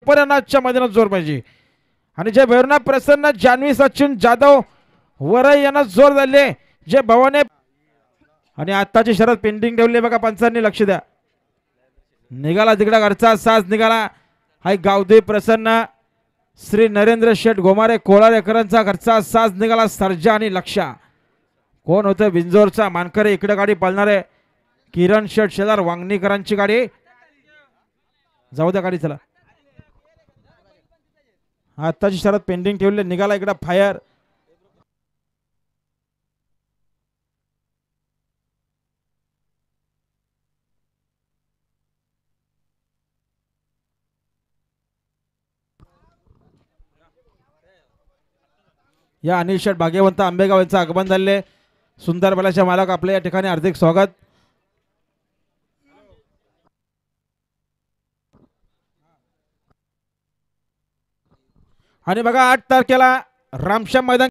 सुपरनाथच्या मैदानात जोर पाहिजे. आणि जे भैरवनाथ प्रसन्न जान्हवी सचिन जाधव वरई यांना जोर झाले जे भवाने. आणि आत्ताची शरद पेंडिंग ठेवली बघा पंचांनी लक्ष द्या. निघाला तिकडा घरचा साज निघाला. हाय गावदेव प्रसन्न श्री नरेंद्र शेठ गोमारे कोळारेकरांचा घरचा साज निघाला. सर्जा आणि लक्षा कोण होतं बिंजोरचा मानकरे. इकडे गाडी पळणारे किरण शेठ शेजार वांगणीकरांची गाडी. जाऊ द्या गाडी चला. आत्ताची शरद पेंडिंग ठेवली. निघाला इकडे फायर. या अनिल शेठ भाग्यवंत आंबेगाव यांचं आगमन झाले. सुंदर बलाच्या मालक आपले या ठिकाणी हार्दिक स्वागत. आणि बघा 8 तारखेला रामश्याम मैदान